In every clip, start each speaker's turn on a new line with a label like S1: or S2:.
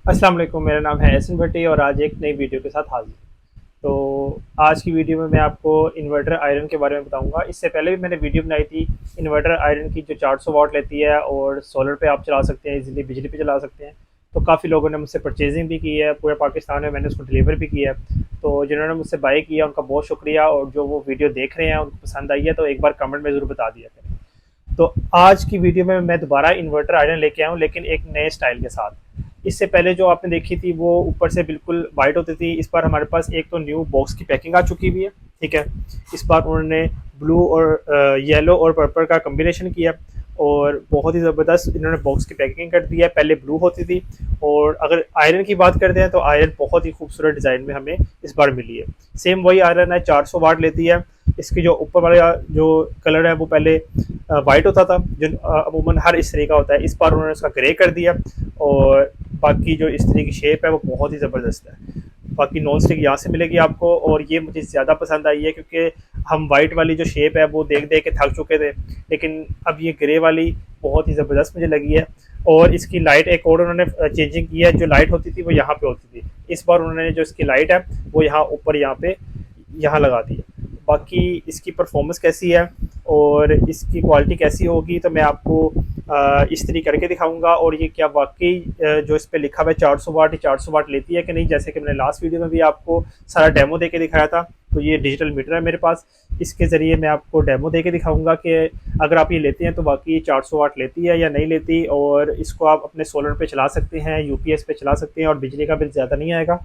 S1: अस्सलाम वालेकुम। मेरा नाम है एहसन भट्टी और आज एक नई वीडियो के साथ हाजिर। तो आज की वीडियो में मैं आपको इन्वर्टर आयरन के बारे में बताऊंगा। इससे पहले भी मैंने वीडियो बनाई थी इन्वर्टर आयरन की, जो 400 वाट लेती है और सोलर पे आप चला सकते हैं, इजीली बिजली पे चला सकते हैं। तो काफ़ी लोगों ने मुझसे परचेजिंग भी की है पूरे पाकिस्तान में, मैंने उसको डिलीवर भी किया है। तो जिन्होंने मुझसे बाई किया उनका बहुत शुक्रिया, और जो वो वीडियो देख रहे हैं उनको पसंद आई है तो एक बार कमेंट में ज़रूर बता दिया करें। तो आज की वीडियो में मैं दोबारा इन्वर्टर आयरन लेके आया हूँ, लेकिन एक नए स्टाइल के साथ। इससे पहले जो आपने देखी थी वो ऊपर से बिल्कुल वाइट होती थी। इस बार हमारे पास एक तो न्यू बॉक्स की पैकिंग आ चुकी हुई है। ठीक है, इस बार उन्होंने ब्लू और येलो और पर्पल का कम्बिनेशन किया, और बहुत ही ज़बरदस्त इन्होंने बॉक्स की पैकिंग कर दी है। पहले ब्लू होती थी। और अगर आयरन की बात करते हैं तो आयरन बहुत ही खूबसूरत डिज़ाइन में हमें इस बार मिली है। सेम वही आयरन है, 400 वाट लेती है। इसकी जो ऊपर वाला जो कलर है वो पहले वाइट होता था, जो अमूमन हर इस्त्री का होता है। इस बार उन्होंने उसका ग्रे कर दिया, और बाकी जो इस्त्री की शेप है वो बहुत ही ज़बरदस्त है। बाकी नॉन स्टिक यहाँ से मिलेगी आपको, और ये मुझे ज़्यादा पसंद आई है क्योंकि हम वाइट वाली जो शेप है वो देख देख के थक चुके थे, लेकिन अब ये ग्रे वाली बहुत ही ज़बरदस्त मुझे लगी है। और इसकी लाइट एक और उन्होंने चेंजिंग की है। जो लाइट होती थी वो यहाँ पे होती थी, इस बार उन्होंने जो इसकी लाइट है वो यहाँ ऊपर यहाँ पे यहाँ लगा दी है। बाकी इसकी परफॉर्मेंस कैसी है और इसकी क्वालिटी कैसी होगी तो मैं आपको इस्त्री करके दिखाऊंगा। और ये क्या वाकई जो इस पे लिखा हुआ है 400 वाट, ही 400 वाट लेती है कि नहीं, जैसे कि मैंने लास्ट वीडियो में भी आपको सारा डेमो दे के दिखाया था। तो ये डिजिटल मीटर है मेरे पास, इसके ज़रिए मैं आपको डेमो दे के दिखाऊंगा कि अगर आप ये लेते हैं तो बाकी 400 वाट लेती है या नहीं लेती। और इसको आप अपने सोलर पे चला सकते हैं, यूपीएस पे चला सकते हैं, और बिजली का बिल ज़्यादा नहीं आएगा।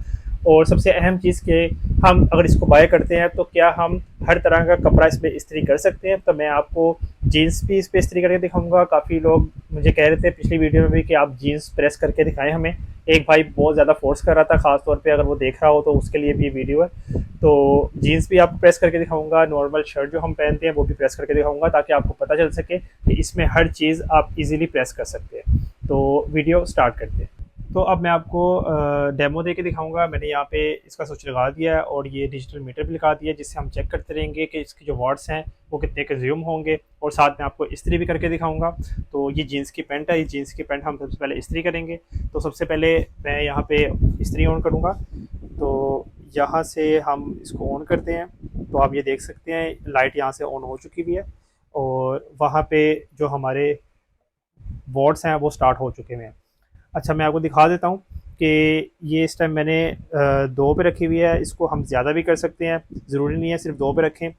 S1: और सबसे अहम चीज़ कि हम अगर इसको बाय करते हैं तो क्या हम हर तरह का कपड़ा इस पर इस्त्री कर सकते हैं। तो मैं आपको जीन्स भी इस पर इस्त्री करके दिखाऊंगा। काफ़ी लोग मुझे कह रहे थे पिछली वीडियो में भी कि आप जीन्स प्रेस करके दिखाएं हमें। एक भाई बहुत ज़्यादा फोर्स कर रहा था, ख़ास तौर पे अगर वो देख रहा हो तो उसके लिए भी वीडियो है। तो जीन्स भी आपको प्रेस करके दिखाऊंगा, नॉर्मल शर्ट जो हम पहनते हैं वो भी प्रेस करके दिखाऊंगा, ताकि आपको पता चल सके कि इसमें हर चीज़ आप इजीली प्रेस कर सकते हैं। तो वीडियो स्टार्ट करते हैं। तो अब मैं आपको डेमो दे के दिखाऊंगा। मैंने यहाँ पे इसका स्विच लगा दिया है और ये डिजिटल मीटर भी लगा दिया है, जिससे हम चेक करते रहेंगे कि इसके जो वाट्स हैं वो कितने कंज्यूम होंगे। और साथ में आपको इस्त्री भी करके दिखाऊंगा। तो ये जीन्स की पैंट है, ये जीन्स की पैंट हम सबसे पहले इस्त्री करेंगे। तो सबसे पहले मैं यहाँ पे इस्त्री ऑन करूँगा। तो यहाँ से हम इसको ऑन करते हैं। तो आप ये देख सकते हैं लाइट यहाँ से ऑन हो चुकी हुई है, और वहाँ पे जो हमारे वाट्स हैं वो स्टार्ट हो चुके हैं। अच्छा, मैं आपको दिखा देता हूँ कि ये इस टाइम मैंने 2 पे रखी हुई है। इसको हम ज़्यादा भी कर सकते हैं, ज़रूरी नहीं है सिर्फ 2 पे रखें।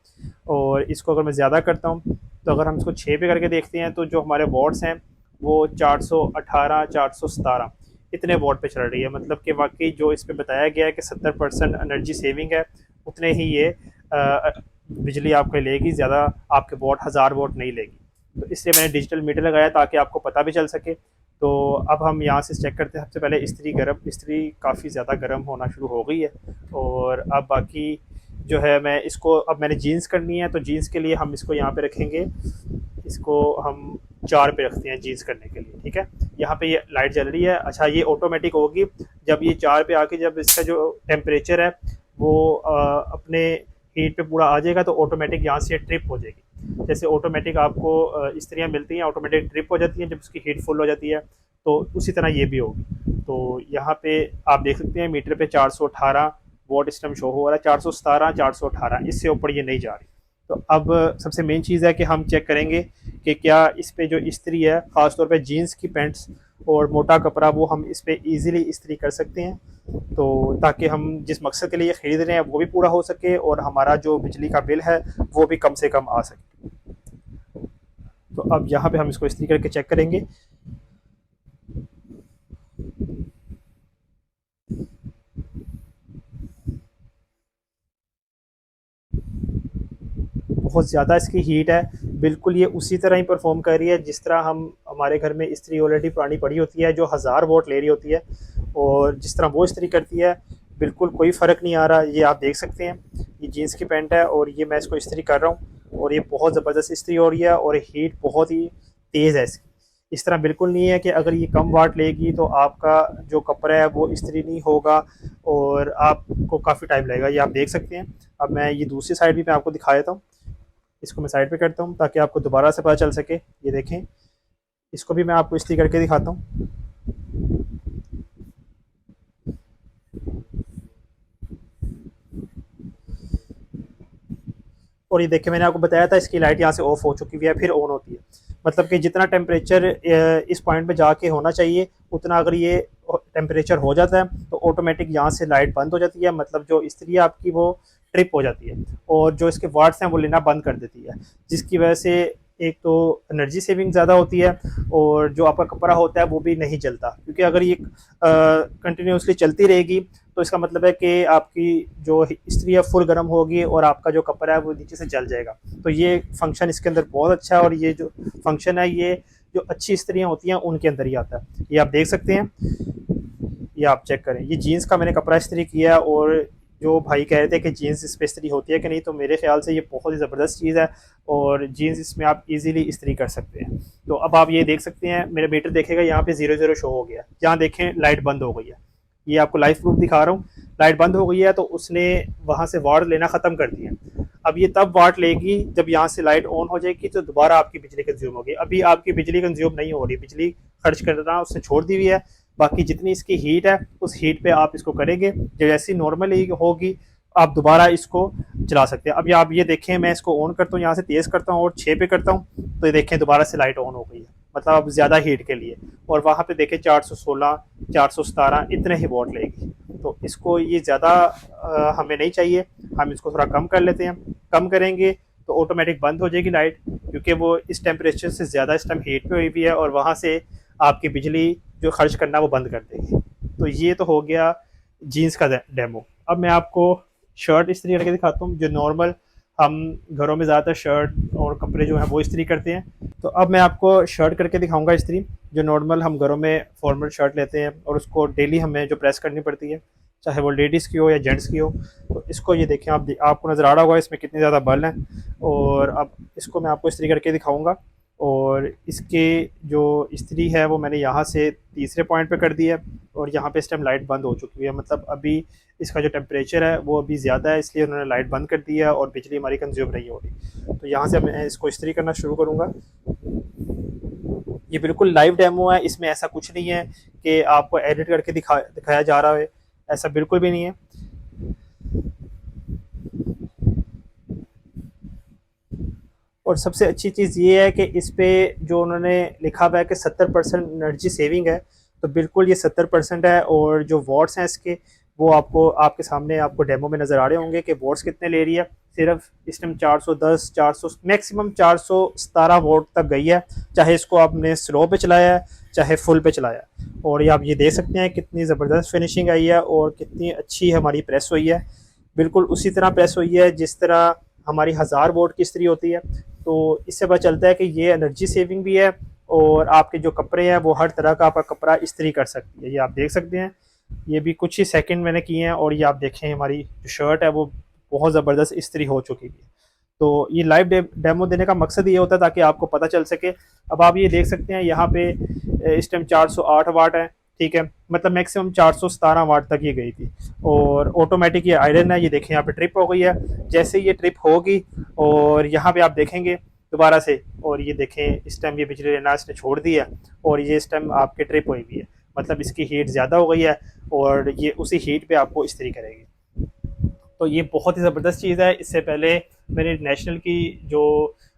S1: और इसको अगर मैं ज़्यादा करता हूँ तो अगर हम इसको 6 पे करके देखते हैं तो जो हमारे वॉट्स हैं वो 418 417 इतने वॉट पे चल रही है। मतलब कि वाकई जो इस पे बताया गया है कि 70% एनर्जी सेविंग है, उतने ही ये बिजली आपको लेगी, ज़्यादा आपके वॉट 1000 वॉट नहीं लेगी। तो इसलिए मैंने डिजिटल मीटर लगाया ताकि आपको पता भी चल सके। तो अब हम यहाँ से चेक करते हैं। सबसे पहले इस्त्री काफ़ी ज़्यादा गर्म होना शुरू हो गई है। और अब बाकी जो है, मैं इसको अब मैंने जीन्स करनी है, तो जीन्स के लिए हम इसको यहाँ पे रखेंगे। इसको हम 4 पे रखते हैं जीन्स करने के लिए। ठीक है, यहाँ पे ये लाइट जल रही है। अच्छा, ये ऑटोमेटिक होगी जब ये 4 पे आके जब इसका जो टेम्परेचर है वो अपने हीट पे पूरा आ जाएगा तो ऑटोमेटिक यहाँ से ट्रिप हो जाएगी। जैसे ऑटोमेटिक आपको इस्त्रियाँ मिलती हैं, ऑटोमेटिक ट्रिप हो जाती हैं जब उसकी हीट फुल हो जाती है, तो उसी तरह ये भी होगी। तो यहाँ पे आप देख सकते हैं मीटर पे 418 वोट इस टाइम शो हो रहा है, 417 418, इससे ऊपर ये नहीं जा रही। तो अब सबसे मेन चीज़ है कि हम चेक करेंगे कि क्या इस पे जो इस्त्री है, ख़ासतौर पे जीन्स की पैंट्स और मोटा कपड़ा, वो हम इस पे ईज़िली इस्त्री कर सकते हैं। तो ताकि हम जिस मकसद के लिए ख़रीद रहे हैं वो भी पूरा हो सके और हमारा जो बिजली का बिल है वो भी कम से कम आ सके। तो अब यहाँ पे हम इसको इस्त्री करके चेक करेंगे। बहुत ज़्यादा इसकी हीट है, बिल्कुल ये उसी तरह ही परफॉर्म कर रही है जिस तरह हम हमारे घर में इस्त्री ऑलरेडी पुरानी पड़ी होती है जो 1000 वोट ले रही होती है, और जिस तरह वो इस्त्री करती है बिल्कुल कोई फ़र्क नहीं आ रहा। ये आप देख सकते हैं, ये जीन्स की पैंट है और ये मैं इसको इस्त्री कर रहा हूँ, और ये बहुत ज़बरदस्त इस्त्री हो रही है और हीट बहुत ही तेज़ है इसकी। इस तरह बिल्कुल नहीं है कि अगर ये कम वाट लेगी तो आपका जो कपड़ा है वो इस्त्री नहीं होगा और आपको काफ़ी टाइम लगेगा। ये आप देख सकते हैं। अब मैं ये दूसरी साइड भी मैं आपको दिखा देता हूँ। इसको मैं साइड पे करता हूँ ताकि आपको दोबारा से पता चल सके। ये देखें, इसको भी मैं आपको इस्त्री करके दिखाता हूँ। और ये देखिए मैंने आपको बताया था इसकी लाइट यहाँ से ऑफ हो चुकी हुई है, फिर ऑन होती है। मतलब कि जितना टेम्परेचर इस पॉइंट पे जाके होना चाहिए उतना अगर ये टेम्परेचर हो जाता है तो ऑटोमेटिक यहाँ से लाइट बंद हो जाती है, मतलब जो इस्त्री है आपकी वो ट्रिप हो जाती है और जो इसके वाट्स हैं वो लेना बंद कर देती है, जिसकी वजह से एक तो एनर्जी सेविंग ज़्यादा होती है और जो आपका कपड़ा होता है वो भी नहीं जलता, क्योंकि अगर ये कंटिन्यूसली चलती रहेगी तो इसका मतलब है कि आपकी जो इस्त्री है फुल गर्म होगी और आपका जो कपड़ा है वो नीचे से जल जाएगा। तो ये फंक्शन इसके अंदर बहुत अच्छा है और ये जो फंक्शन है ये जो अच्छी इस्त्रियाँ होती हैं उनके अंदर ही आता है। ये आप देख सकते हैं, ये आप चेक करें, ये जीन्स का मैंने कपड़ा इस्त्री किया और जो भाई कह रहे थे कि जीन्स इस पर इस्त्री होती है कि नहीं, तो मेरे ख्याल से ये बहुत ही ज़बरदस्त चीज़ है और जीन्स इसमें आप इजीली इस्त्री कर सकते हैं। तो अब आप ये देख सकते हैं, मेरा मीटर देखेगा यहाँ पे 00 शो हो गया, यहाँ देखें लाइट बंद हो गई है। ये आपको लाइव प्रूफ दिखा रहा हूँ, लाइट बंद हो गई है तो उसने वहाँ से वाट लेना ख़त्म कर दिया। अब ये तब वाट लेगी जब यहाँ से लाइट ऑन हो जाएगी तो दोबारा आपकी बिजली कंज्यूम होगी। अभी आपकी बिजली कंज्यूम नहीं हो रही, बिजली खर्च करना उसने छोड़ दी हुई है। बाकी जितनी इसकी हीट है उस हीट पे आप इसको करेंगे, जब जैसी नॉर्मली होगी आप दोबारा इसको चला सकते हैं। अब आप ये देखें, मैं इसको ऑन करता हूँ, यहाँ से तेज़ करता हूँ और 6 पे करता हूँ तो ये देखें दोबारा से लाइट ऑन हो गई है, मतलब अब ज़्यादा हीट के लिए। और वहाँ पे देखें 416 417 इतने ही वॉट लेगी। तो इसको ये ज़्यादा हमें नहीं चाहिए, हम इसको थोड़ा कम कर लेते हैं। कम करेंगे तो ऑटोमेटिक बंद हो जाएगी लाइट, क्योंकि वो इस टेम्परेचर से ज़्यादा इस टाइम हीट पे हुई भी है और वहाँ से आपकी बिजली जो खर्च करना वो बंद कर देगी। तो ये तो हो गया जीन्स का डेमो। अब मैं आपको शर्ट इस्त्री करके दिखाता हूँ, जो नॉर्मल हम घरों में ज़्यादातर शर्ट और कपड़े जो हैं वो इस्त्री करते हैं। तो अब मैं आपको शर्ट करके दिखाऊंगा इस्त्री, जो नॉर्मल हम घरों में फॉर्मल शर्ट लेते हैं और उसको डेली हमें जो प्रेस करनी पड़ती है, चाहे वो लेडीज़ की हो या जेंट्स की हो। तो इसको ये देखें, आपको नज़र आ रहा होगा इसमें कितने ज़्यादा बल हैं। और अब इसको मैं आपको इस्त्री करके दिखाऊंगा और इसके जो इस्त्री है वो मैंने यहाँ से तीसरे पॉइंट पे कर दिया है और यहाँ पे इस टाइम लाइट बंद हो चुकी है, मतलब अभी इसका जो टेम्परेचर है वो अभी ज़्यादा है इसलिए उन्होंने लाइट बंद कर दी है और बिजली हमारी कंज्यूम नहीं हो रही। तो यहाँ से मैं इसको इस्त्री करना शुरू करूँगा। ये बिल्कुल लाइव डेमो है, इसमें ऐसा कुछ नहीं है कि आपको एडिट करके दिखाया जा रहा है, ऐसा बिल्कुल भी नहीं है। और सबसे अच्छी चीज़ ये है कि इस पे जो उन्होंने लिखा हुआ है कि 70% एनर्जी सेविंग है, तो बिल्कुल ये 70% है। और जो वॉट्स हैं इसके वो आपको आपके सामने आपको डेमो में नज़र आ रहे होंगे कि वॉट्स कितने ले रही है। सिर्फ इस टाइम 410 400 मैक्सिमम 417 वोट तक गई है, चाहे इसको आपने स्लो पे चलाया है चाहे फुल पे चलाया है। और ये आप ये देख सकते हैं कितनी ज़बरदस्त फिनिशिंग आई है और कितनी अच्छी हमारी प्रेस हुई है, बिल्कुल उसी तरह प्रेस हुई है जिस तरह हमारी 1000 वोट की इस्त्री होती है। तो इससे पता चलता है कि ये एनर्जी सेविंग भी है और आपके जो कपड़े हैं वो हर तरह का आपका कपड़ा इस्त्री कर सकती है। ये आप देख सकते हैं, ये भी कुछ ही सेकंड मैंने किए हैं और ये आप देखें हमारी जो शर्ट है वो बहुत ज़बरदस्त इस्त्री हो चुकी है। तो ये लाइव डेमो देने का मकसद ये होता है ताकि आपको पता चल सके। अब आप ये देख सकते हैं यहाँ पे इस टाइम 408 वाट है, ठीक है, मतलब मैक्सिमम 417 वाट तक ये गई थी। और ऑटोमेटिक ये आयरन है, ये देखें यहाँ पे ट्रिप हो गई है। जैसे ये ट्रिप होगी और यहाँ पे आप देखेंगे दोबारा से, और ये देखें इस टाइम ये बिजली लेना इसने छोड़ दी है और ये इस टाइम आपके ट्रिप हुई भी है, मतलब इसकी हीट ज़्यादा हो गई है और ये उसी हीट पे आपको इस्त्री करेगी। तो ये बहुत ही ज़बरदस्त चीज़ है। इससे पहले मैंने नेशनल की जो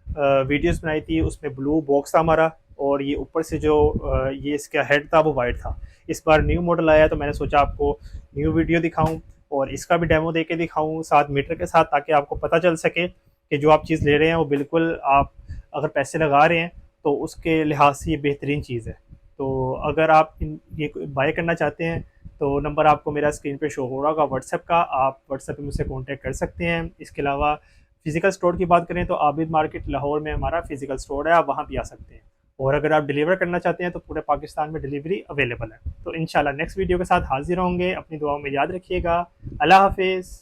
S1: वीडियोस बनाई थी उसमें ब्लू बॉक्स था हमारा और ये ऊपर से जो ये इसका हेड था वो वाइट था। इस बार न्यू मॉडल आया तो मैंने सोचा आपको न्यू वीडियो दिखाऊं और इसका भी डेमो दे के दिखाऊं साथ मीटर के साथ, ताकि आपको पता चल सके कि जो आप चीज़ ले रहे हैं वो बिल्कुल आप अगर पैसे लगा रहे हैं तो उसके लिहाज से ये बेहतरीन चीज़ है। तो अगर आप ये बाय करना चाहते हैं तो नंबर आपको मेरा स्क्रीन पे शो हो रहा होगा व्हाट्सएप का, आप व्हाट्सएप पे मुझसे कांटेक्ट कर सकते हैं। इसके अलावा फिजिकल स्टोर की बात करें तो आबिद मार्केट लाहौर में हमारा फिजिकल स्टोर है, आप वहाँ भी आ सकते हैं। और अगर आप डिलीवर करना चाहते हैं तो पूरे पाकिस्तान में डिलीवरी अवेलेबल है। तो इंशाल्लाह नेक्स्ट वीडियो के साथ हाजिर होंगे, अपनी दुआओं में याद रखिएगा। अल्लाह हाफिज़।